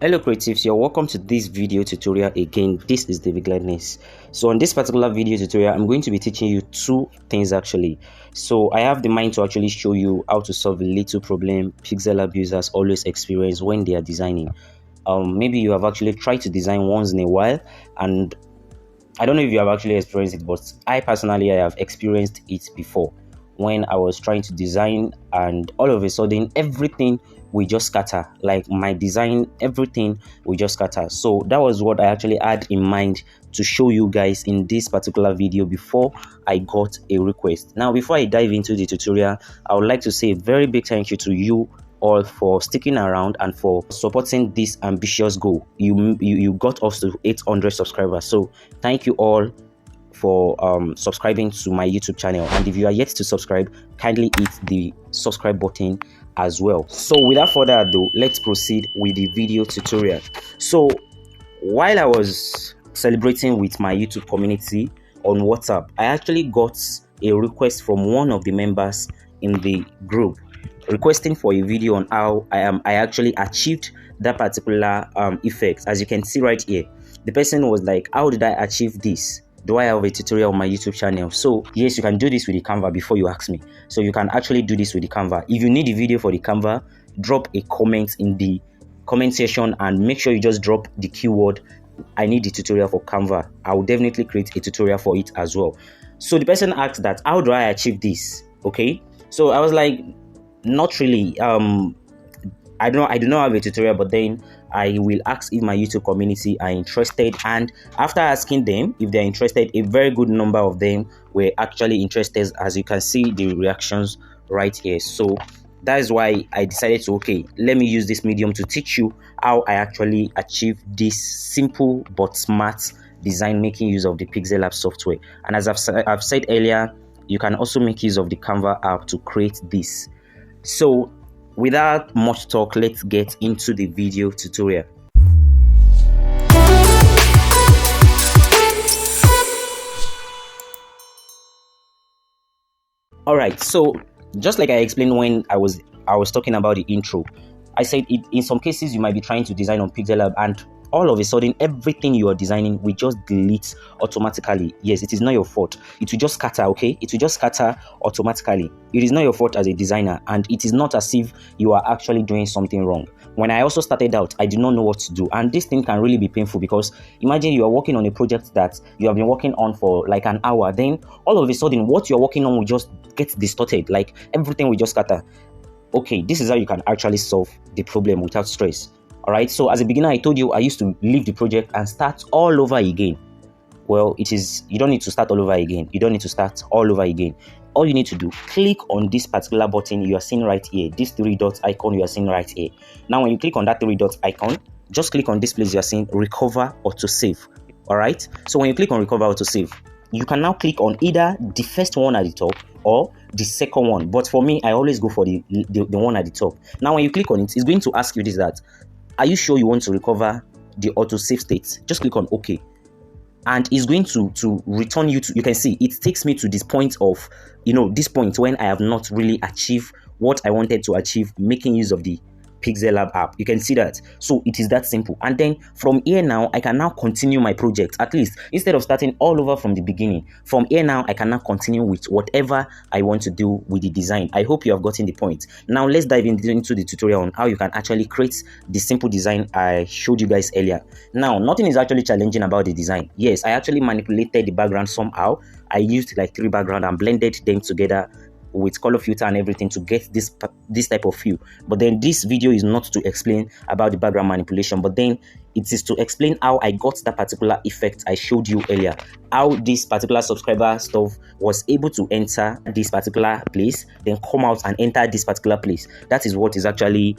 Hello creatives, you're welcome to this video tutorial again. This is David Gladness. So on this particular video tutorial, I'm going to be teaching you two things actually. So I have the mind to actually show you how to solve a little problem Pixellab users always experience when they are designing. Maybe you have actually tried to design once in a while, and I don't know if you have actually experienced it, but I personally have experienced it before when I was trying to design, and all of a sudden everything will just scatter. Like my design, everything will just scatter. So that was what I actually had in mind to show you guys in this particular video before I got a request. Now, before I dive into the tutorial, I would like to say a very big thank you to you all for sticking around and for supporting this ambitious goal. You got us to 800 subscribers, so thank you all for subscribing to my YouTube channel. And if you are yet to subscribe, kindly hit the subscribe button as well. So without further ado, let's proceed with the video tutorial. So while I was celebrating with my YouTube community on WhatsApp, I actually got a request from one of the members in the group requesting for a video on how I actually achieved that particular effect. As you can see right here, the person was like, how did I achieve this? Do I have a tutorial on my YouTube channel? So yes, you can do this with the Canva before you ask me. So you can actually do this with the Canva. If you need a video for the Canva, drop a comment in the comment section and make sure you just drop the keyword I need the tutorial for Canva. I will definitely create a tutorial for it as well. So the person asked that, how do I achieve this? Okay, so I was like, not really. I do not have a tutorial, but then I will ask if my YouTube community are interested, and after asking them if they're interested, a very good number of them were actually interested, as you can see the reactions right here. So that is why I decided to, okay, let me use this medium to teach you how I actually achieve this simple but smart design making use of the Pixellab software. And as I've said earlier, you can also make use of the Canva app to create this. So without much talk, let's get into the video tutorial. Alright, so just like I explained when I was talking about the intro, I said in some cases you might be trying to design on Pixellab and all of a sudden everything you are designing will just delete automatically. Yes, it is not your fault. It will just scatter, okay? It will just scatter automatically. It is not your fault as a designer, and it is not as if you are actually doing something wrong. When I also started out, I did not know what to do, and this thing can really be painful because imagine you are working on a project that you have been working on for like an hour, then all of a sudden what you're working on will just get distorted, like everything will just scatter. Okay, this is how you can actually solve the problem without stress. All right, so as a beginner, I told you I used to leave the project and start all over again. Well, you don't need to start all over again. You don't need to start all over again. All you need to do, click on this particular button you are seeing right here, this three dots icon you are seeing right here. Now, when you click on that three dots icon, just click on this place you are seeing recover or to save. All right, so when you click on recover or to save, you can now click on either the first one at the top or the second one. But for me, I always go for the one at the top. Now, when you click on it, it's going to ask you this, that are you sure you want to recover the auto save state? Just click on OK, and it's going to return you to, you can see it takes me to this point of, this point when I have not really achieved what I wanted to achieve making use of the Pixellab app. You can see that. So it is that simple. And then from here now, I can now continue my project. At least instead of starting all over from the beginning, from here now I can now continue with whatever I want to do with the design. I hope you have gotten the point. Now let's dive into the tutorial on how you can actually create the simple design I showed you guys earlier. Now, nothing is actually challenging about the design. Yes, I actually manipulated the background somehow. I used like 3 backgrounds and blended them together with color filter and everything to get this type of view. But then this video is not to explain about the background manipulation, but then it is to explain how I got that particular effect I showed you earlier, how this particular subscriber stuff was able to enter this particular place, then come out and enter this particular place. That is what is actually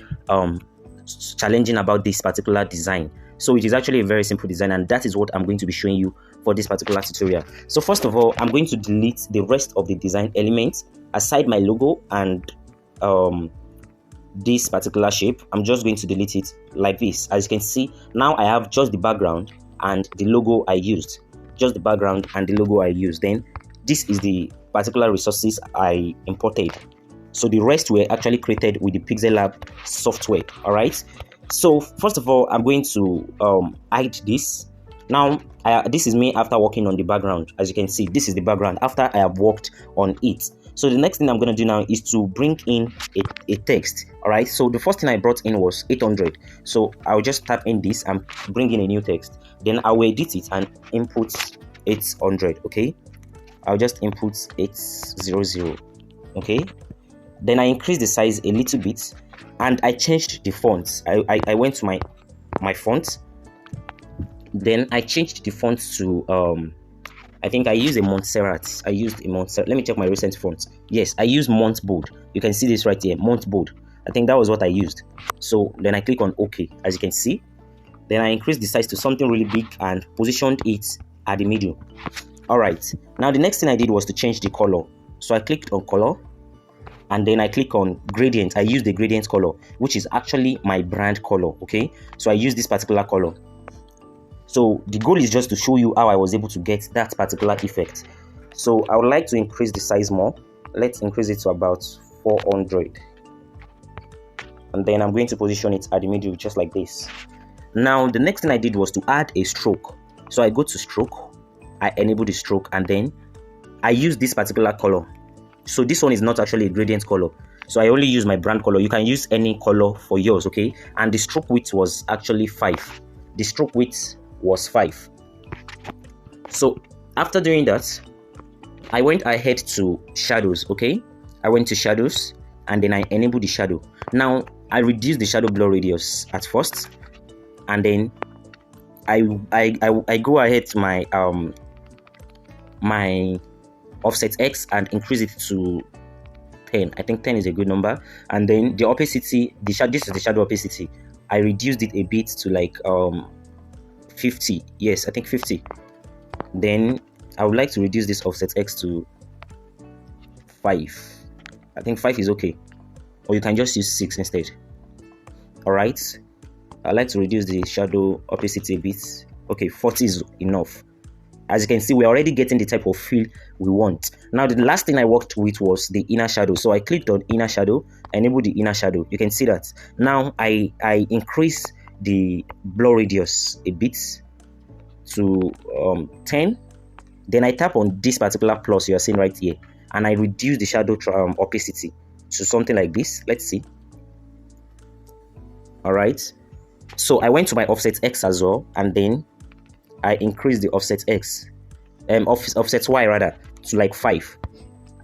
challenging about this particular design. So it is actually a very simple design, and that is what I'm going to be showing you for this particular tutorial. So first of all, I'm going to delete the rest of the design elements aside my logo and this particular shape. I'm just going to delete it like this. As you can see, now I have just the background and the logo I used. Just the background and the logo I used. Then this is the particular resources I imported. So the rest were actually created with the Pixellab software. All right. So first of all, I'm going to hide this. Now, this is me after working on the background. As you can see, this is the background after I have worked on it. So the next thing I'm going to do now is to bring in a text. All right. So the first thing I brought in was 800. So I'll just type in this and bring in a new text. Then I will edit it and input 800. Okay. I'll just input 800. Okay. Then I increase the size a little bit and I changed the fonts. I went to my font. Then I changed the font to I think I used a Montserrat. I used a Montserrat. Let me check my recent fonts. Yes, I used Montbold. You can see this right here, Montbold. I think that was what I used. So then I click on OK, as you can see. Then I increased the size to something really big and positioned it at the middle. All right. Now the next thing I did was to change the color. So I clicked on color. And then I click on gradient. I use the gradient color, which is actually my brand color. Okay, so I use this particular color. So the goal is just to show you how I was able to get that particular effect. So I would like to increase the size more. Let's increase it to about 400. And then I'm going to position it at the middle just like this. Now the next thing I did was to add a stroke. So I go to stroke, I enable the stroke, and then I use this particular color. So this one is not actually a gradient color. So I only use my brand color. You can use any color for yours, okay? And the stroke width was actually 5. The stroke width was 5. So after doing that, I went ahead to shadows, okay? I went to shadows and then I enabled the shadow. Now I reduced the shadow blur radius at first, and then I go ahead to my my offset X and increase it to 10. I think 10 is a good number. And then the opacity, this is the shadow opacity. I reduced it a bit to like 50. Yes, I think 50. Then I would like to reduce this offset X to 5. I think 5 is okay. Or you can just use 6 instead. Alright. I like to reduce the shadow opacity a bit. Okay, 40 is enough. As you can see, we're already getting the type of feel we want. Now, the last thing I worked with was the inner shadow. So I clicked on inner shadow, enabled the inner shadow. You can see that. Now, I increase the blur radius a bit to 10. Then I tap on this particular plus you are seeing right here. And I reduce the shadow opacity to something like this. Let's see. All right. So I went to my offset X as well. And then I increase the offset X, offset Y rather, to like 5,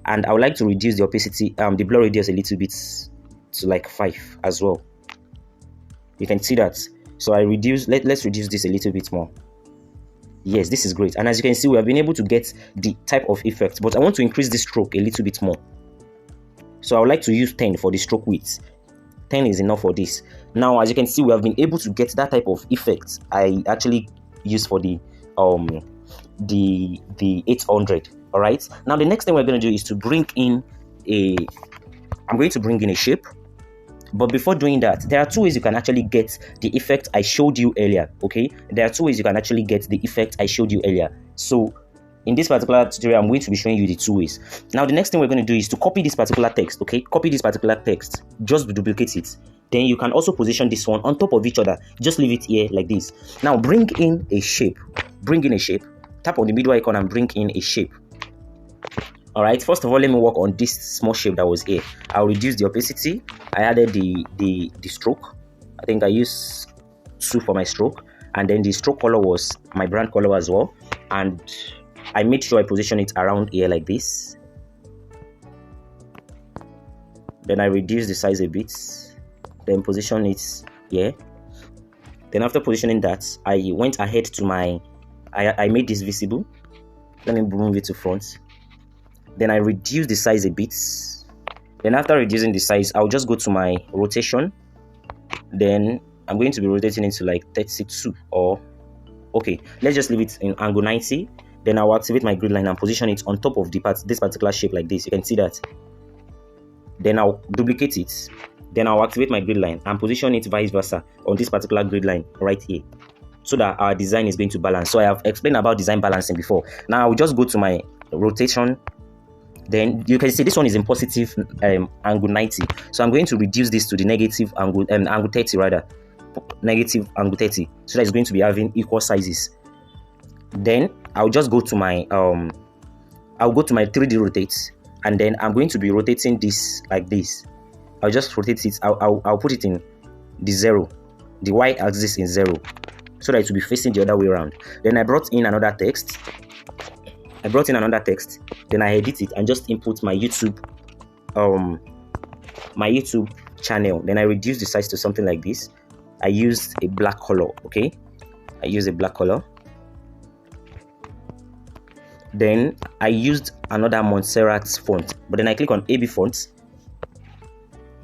and I would like to reduce the opacity, the blur radius a little bit to like 5 as well. You can see that. So I reduce. Let's reduce this a little bit more. Yes, this is great. And as you can see, we have been able to get the type of effect, but I want to increase the stroke a little bit more. So I would like to use 10 for the stroke width. 10 is enough for this. Now, as you can see, we have been able to get that type of effect I actually use for the 800. All right. Now the next thing we're going to do is to bring in I'm going to bring in a shape. But before doing that, there are two ways you can actually get the effect I showed you earlier. Okay, there are two ways you can actually get the effect I showed you earlier. So in this particular tutorial, I'm going to be showing you the two ways. Now the next thing we're going to do is to copy this particular text. Okay, copy this particular text, just duplicate it. Then you can also position this one on top of each other. Just leave it here like this. Now bring in a shape. Bring in a shape. Tap on the middle icon and bring in a shape. All right. First of all, let me work on this small shape that was here. I'll reduce the opacity. I added the stroke. I think I used 2 for my stroke, and then the stroke color was my brand color as well. And I made sure I position it around here like this. Then I reduce the size a bit. Then position it here. Then after positioning that, I went ahead to my I made this visible. Let me move it to front. Then I reduce the size a bit. Then after reducing the size, I'll just go to my rotation. Then I'm going to be rotating it to like 32 or okay, let's just leave it in angle 90. Then I'll activate my grid line and position it on top of this particular shape like this. You can see that. Then I'll duplicate it. Then I'll activate my grid line and position it vice versa on this particular grid line right here, so that our design is going to balance. So I have explained about design balancing before. Now I'll just go to my rotation. Then you can see this one is in positive angle 90. So I'm going to reduce this to the negative angle, angle 30 rather. negative angle 30, so that it's going to be having equal sizes. Then I'll just go to my 3D rotate, and then I'm going to be rotating this like this. I'll just rotate it. I'll put it in the 0, the y-axis in 0, so that it will be facing the other way around. Then I brought in another text. Then I edit it and just input my YouTube channel. Then I reduce the size to something like this. I used a black color. Okay, I use a black color. Then I used another Montserrat's font, but then I click on AB fonts.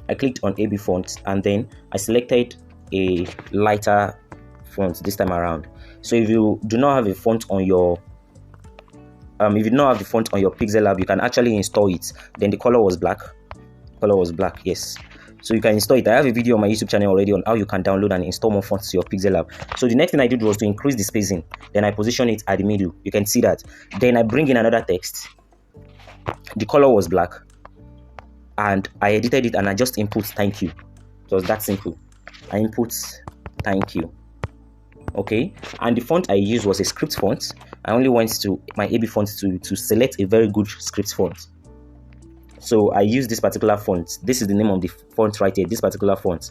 I clicked on AB fonts, and then I selected a lighter font this time around. So if you do not have a font on your Pixellab, you can actually install it. Then the color was black. Yes. So you can install it. I have a video on my YouTube channel already on how you can download and install more fonts to your Pixellab. So the next thing I did was to increase the spacing. Then I position it at the middle. You can see that. Then I bring in another text. The color was black, and I edited it and I just input thank you. It was that simple. I input thank you. Okay, and the font I used was a script font. I only went to my AB font to select a very good script font. So I used this particular font. This is the name of the font right here. This particular font,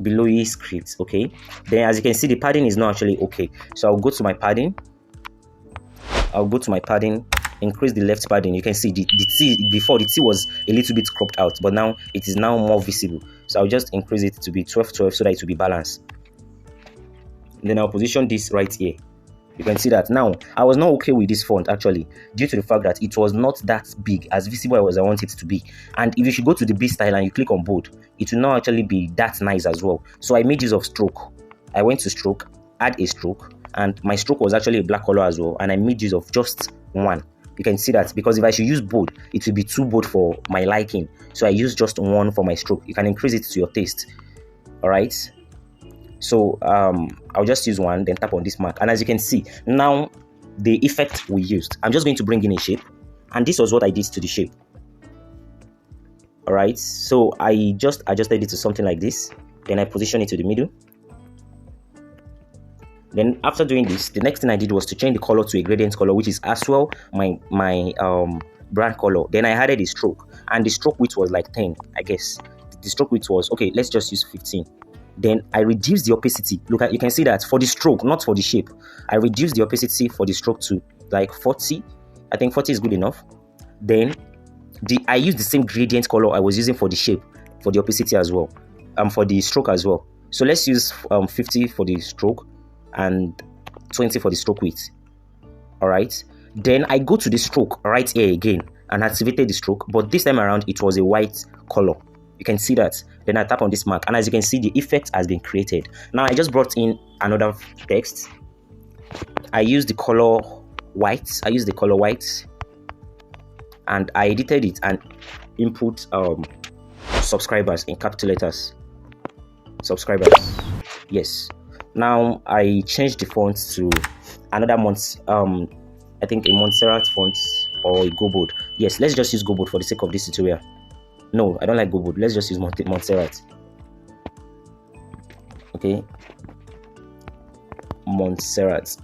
Below script. Okay, then as you can see, the padding is not actually okay. So I'll go to my padding. Increase the left padding. You can see the T before, the T was a little bit cropped out, but now it is now more visible. So I'll just increase it to be 12:12 so that it will be balanced. Then I'll position this right here. You can see that now I was not okay with this font actually, due to the fact that it was not that big, as visible as I want it to be. And if you should go to the B style and you click on bold, it will not actually be that nice as well. So I made use of stroke. I went to stroke, add a stroke, and my stroke was actually a black color as well, and I made use of just one. You can see that, because if I should use bold, it will be too bold for my liking. So I use just one for my stroke. You can increase it to your taste. All right. So I'll just use one, then tap on this mark, and as you can see now, the effect we used, I'm just going to bring in a shape, and this was what I did to the shape. All right. So I just adjusted it to something like this. Then I position it to the middle. Then after doing this, the next thing I did was to change the color to a gradient color, which is as well my brand color. Then I added a stroke, and the stroke width was like 10, I guess. The stroke width was okay. Let's just use 15. Then I reduced the opacity. Look at, you can see that for the stroke, not for the shape. I reduced the opacity for the stroke to like 40. I think 40 is good enough. Then I used the same gradient color I was using for the shape, for the opacity as well, for the stroke as well. So let's use 50 for the stroke and 20 for the stroke width. All right. Then I go to the stroke right here again and activated the stroke, but this time around it was a white color. You can see that. Then I tap on this mark, and as you can see, the effect has been created. Now I just brought in another text. I used the color white. And I edited it and input subscribers in capital letters. Subscribers. Yes. Now I changed the font to another I think a Montserrat font or a Go Bold. Yes, let's just use Go Bold for the sake of this tutorial. No, I don't like Go Bold. Let's just use Montserrat. Okay. Montserrat.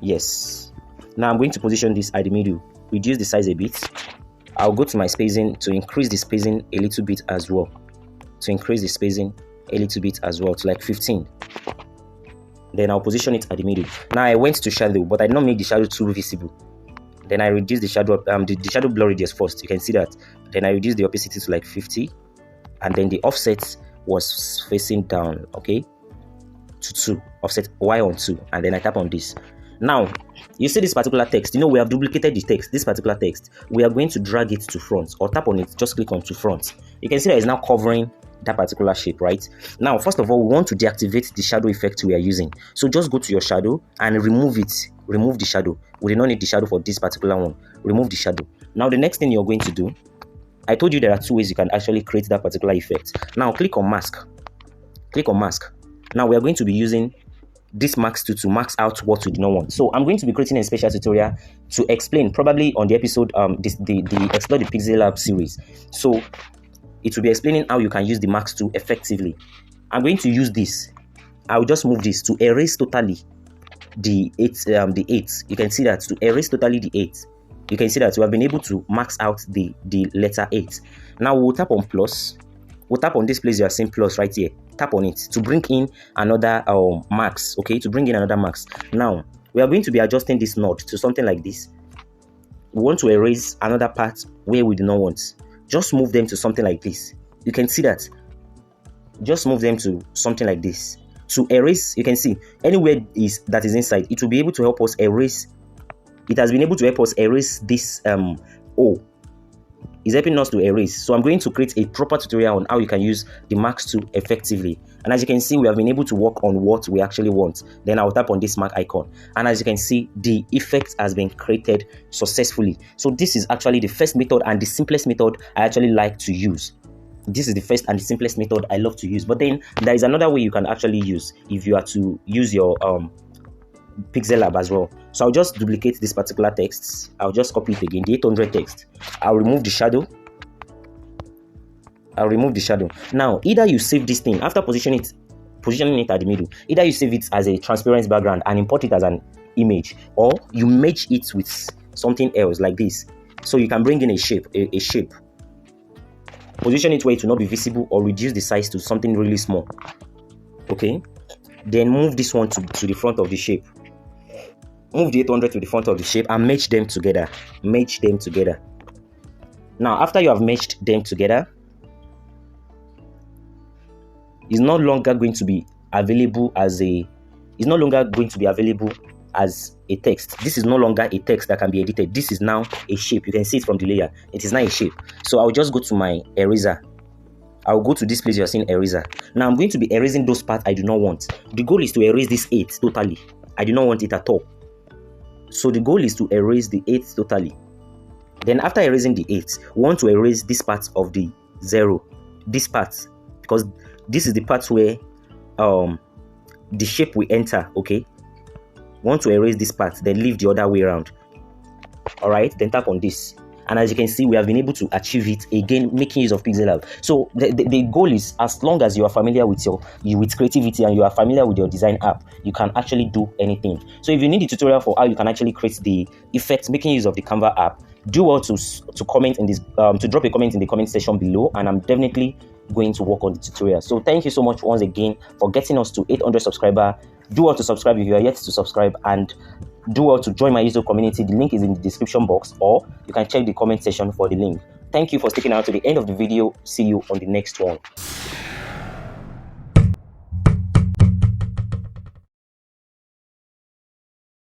Yes. Now I'm going to position this at the middle. Reduce the size a bit. I'll go to my spacing to increase the spacing a little bit as well. To like 15. Then I'll position it at the middle. Now I went to shadow, but I did not make the shadow too visible. Then I reduced the shadow, the shadow blur radius first. You can see that. Then I reduced the opacity to like 50, and then the offset was facing down. Okay, to 2, offset Y on 2, and then I tap on this. Now you see this particular text. You know, we have duplicated the text. This particular text, we are going to drag it to front, or tap on it. Just click on to front. You can see that it's now covering that particular shape. Right now, first of all, we want to deactivate the shadow effect we are using. So just go to your shadow and remove it. Remove the shadow. We do not need the shadow for this particular one. Remove the shadow. Now the next thing you're going to do, I told you there are 2 ways you can actually create that particular effect. Now click on mask. Now we are going to be using this max to max out what we do not want. So I'm going to be creating a special tutorial to explain, probably on the episode the Explore the Pixellab series. So it will be explaining how you can use the max tool effectively. I'm going to use this. I'll just move this to erase totally the 8. You can see that to erase totally the 8. You can see that we have been able to max out the letter 8. Now we'll tap on plus. We'll tap on this place you are seeing plus right here. Tap on it to bring in another max. Okay, to bring in another max. Now we are going to be adjusting this node to something like this. We want to erase another part where we do not want. Just move them to something like this. You can see that. Just move them to something like this. To erase, you can see anywhere that is inside, it will be able to help us erase. It has been able to help us erase this O. It's helping us to erase. So I'm going to create a proper tutorial on how you can use the max tool effectively. And as you can see, we have been able to work on what we actually want. Then I'll tap on this mark icon. And as you can see, the effect has been created successfully. So this is actually the first method and the simplest method I actually like to use. This is the first and the simplest method I love to use. But then there is another way you can actually use if you are to use your Pixellab as well. So I'll just duplicate this particular text. I'll just copy it again, the 800 text. I'll remove the shadow. Now, either you save this thing after positioning it at the middle. Either you save it as a transparent background and import it as an image, or you merge it with something else like this. So you can bring in a shape, a shape. Position it where it will not be visible, or reduce the size to something really small. Okay. Then move this one to the front of the shape. Move the 800 to the front of the shape and merge them together. Now, after you have merged them together, it's no longer going to be available as a text. This is no longer a text that can be edited. This is now a shape. You can see it from the layer. It is now a shape. So I'll just go to my eraser. I'll go to this place you're seeing eraser. Now I'm going to be erasing those parts I do not want. The goal is to erase this 8 totally. I do not want it at all. So the goal is to erase the 8 totally. Then after erasing the 8, we want to erase this part of the 0. This part, because this is the part where the shape will enter. Okay. We want to erase this part, then leave the other way around. Alright, then tap on this. And as you can see, we have been able to achieve it again, making use of Pixellab. So the goal is, as long as you are familiar with with creativity and you are familiar with your design app, you can actually do anything. So if you need a tutorial for how you can actually create the effects, making use of the Canva app, do well to comment in this, to drop a comment in the comment section below, and I'm definitely going to work on the tutorial. So thank you so much once again for getting us to 800 subscribers. Do well to subscribe if you are yet to subscribe, and do well to join my YouTube community. The link is in the description box, or you can check the comment section for the link. Thank you for sticking out to the end of the video. See you on the next one.